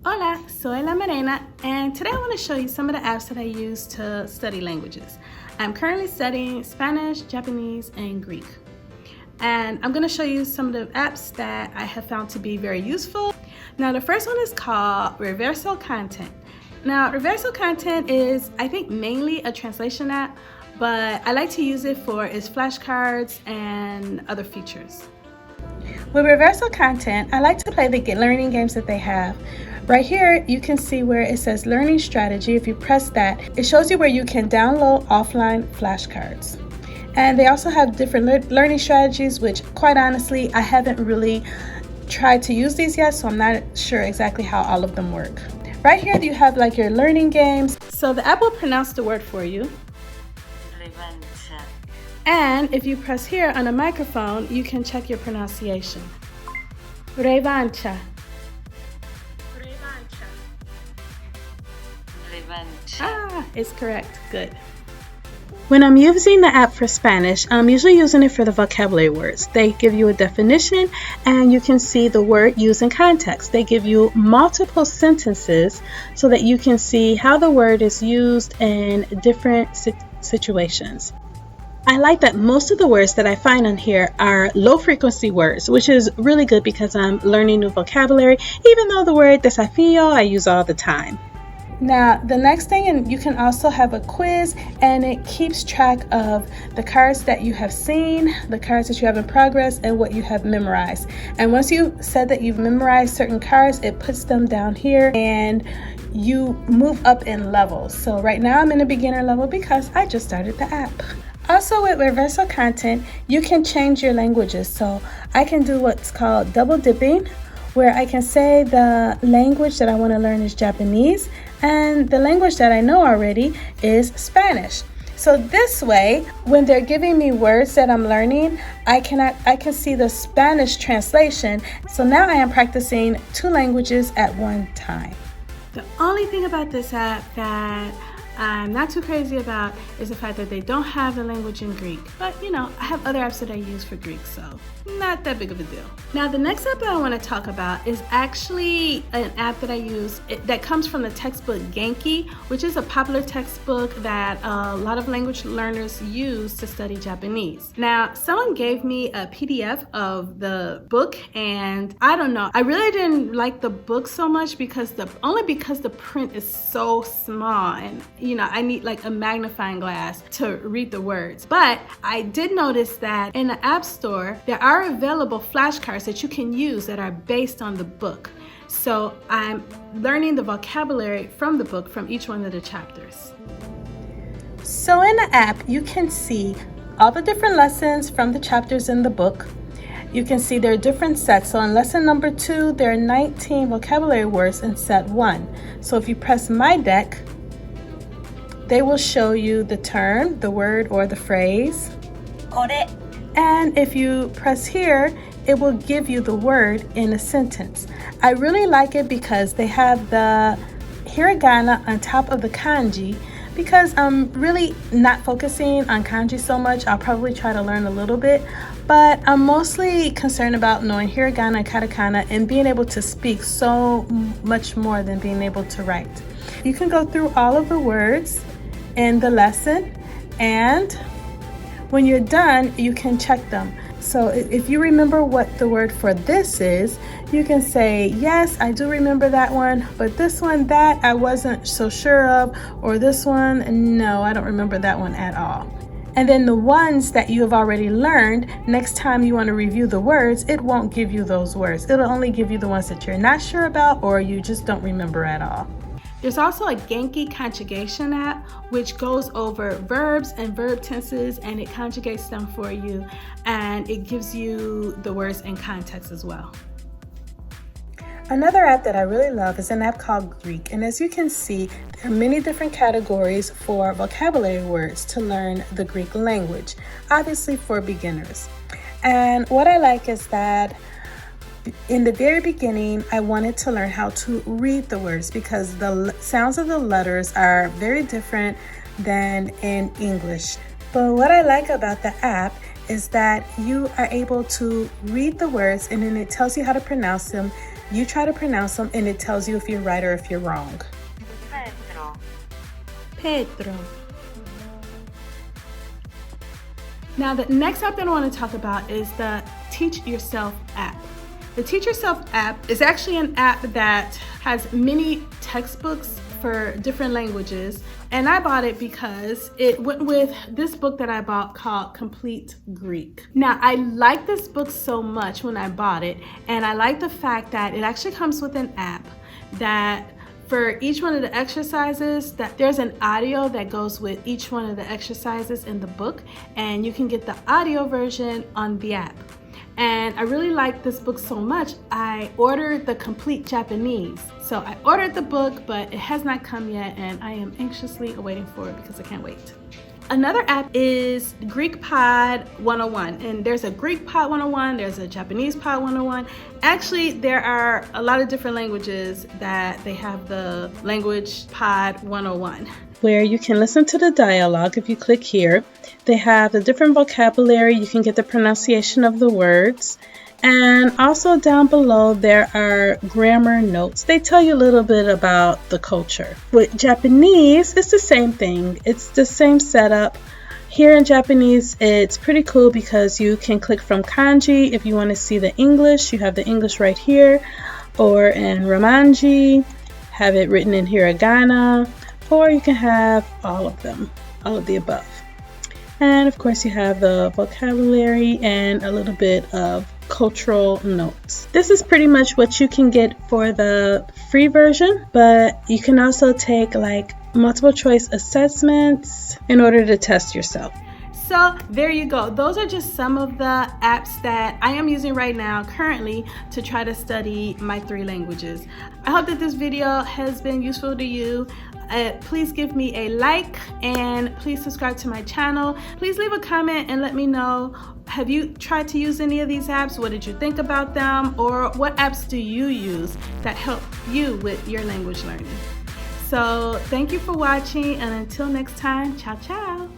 Hola, soy La Morena, and today I want to show you some of the apps that I use to study languages. I'm currently studying Spanish, Japanese, and Greek. And I'm going to show you some of the apps that I have found to be very useful. Now, the first one is called Reverso Content. Now, Reverso Content is, I think, mainly a translation app, but I like to use it for its flashcards and other features. With Reverso Content, I like to play the learning games that they have. Right here, you can see where it says Learning Strategy. If you press that, it shows you where you can download offline flashcards. And they also have different learning strategies, which quite honestly, I haven't really tried to use these yet, so I'm not sure exactly how all of them work. Right here, you have like your learning games. So the app will pronounce the word for you. And if you press here on the microphone, you can check your pronunciation. Revancha. Ah, it's correct. Good. When I'm using the app for Spanish, I'm usually using it for the vocabulary words. They give you a definition and you can see the word used in context. They give you multiple sentences so that you can see how the word is used in different situations. I like that most of the words that I find on here are low frequency words, which is really good because I'm learning new vocabulary, even though the word desafío I use all the time. Now, the next thing, and you can also have a quiz, and it keeps track of the cards that you have seen, the cards that you have in progress, and what you have memorized. And once you said that you've memorized certain cards, it puts them down here and you move up in levels. So right now I'm in a beginner level because I just started the app. Also with Reverso Content, you can change your languages. So I can do what's called double dipping, where I can say the language that I want to learn is Japanese and the language that I know already is Spanish. So this way, when they're giving me words that I'm learning, I can see the Spanish translation. So now I am practicing two languages at one time. The only thing about this app that I'm not too crazy about is the fact that they don't have the language in Greek. But you know, I have other apps that I use for Greek, so not that big of a deal. Now the next app that I want to talk about is actually an app that I use that comes from the textbook Genki, which is a popular textbook that a lot of language learners use to study Japanese. Now someone gave me a PDF of the book, and I don't know, I really didn't like the book so much because the print is so small, and you know, I need like a magnifying glass to read the words. But I did notice that in the App Store, there are available flashcards that you can use that are based on the book. So I'm learning the vocabulary from the book from each one of the chapters. So in the app, you can see all the different lessons from the chapters in the book. You can see there are different sets. So in lesson number 2, there are 19 vocabulary words in set 1. So if you press My Deck, they will show you the term, the word, or the phrase. And if you press here, it will give you the word in a sentence. I really like it because they have the hiragana on top of the kanji. Because I'm really not focusing on kanji so much, I'll probably try to learn a little bit, but I'm mostly concerned about knowing hiragana and katakana and being able to speak so much more than being able to write. You can go through all of the words in the lesson, and when you're done, you can check them. So if you remember what the word for this is, you can say, yes, I do remember that one, but this one, that I wasn't so sure of, or this one, no, I don't remember that one at all. And then the ones that you have already learned, next time you want to review the words, it won't give you those words. It'll only give you the ones that you're not sure about or you just don't remember at all. There's also a Genki conjugation app, which goes over verbs and verb tenses, and it conjugates them for you, and it gives you the words in context as well. Another app that I really love is an app called Greek, and as you can see, there are many different categories for vocabulary words to learn the Greek language, obviously for beginners. And what I like is that in the very beginning, I wanted to learn how to read the words because the sounds of the letters are very different than in English. But what I like about the app is that you are able to read the words and then it tells you how to pronounce them You try to pronounce them and it tells you if you're right or if you're wrong. Pedro. Pedro. Now the next app that I want to talk about is the Teach Yourself app. The Teach Yourself app is actually an app that has many textbooks for different languages, and I bought it because it went with this book that I bought called Complete Greek. Now I like this book so much when I bought it, and I like the fact that it actually comes with an app that for each one of the exercises, that there's an audio that goes with each one of the exercises in the book, and you can get the audio version on the app. And I really like this book so much, I ordered the complete Japanese. So I ordered the book, but it has not come yet, and I am anxiously awaiting for it because I can't wait. Another app is Greek Pod 101, and there's a Greek Pod 101, there's a Japanese Pod 101. Actually, there are a lot of different languages that they have the Language Pod 101, where you can listen to the dialogue if you click here. They have the different vocabulary, you can get the pronunciation of the words, and also down below there are grammar notes. They tell you a little bit about the culture. With Japanese, it's the same thing. It's the same setup. Here in Japanese, it's pretty cool because you can click from kanji. If you want to see the English, you have the English right here, or in Romanji, have it written in hiragana, or you can have all of them, all of the above. And of course you have the vocabulary and a little bit of cultural notes. This is pretty much what you can get for the free version, but you can also take like multiple choice assessments in order to test yourself. So there you go. Those are just some of the apps that I am using right now currently to try to study my 3 languages. I hope that this video has been useful to you. Please give me a like and please subscribe to my channel. Please leave a comment and let me know, have you tried to use any of these apps? What did you think about them? Or what apps do you use that help you with your language learning? So thank you for watching, and until next time, ciao ciao.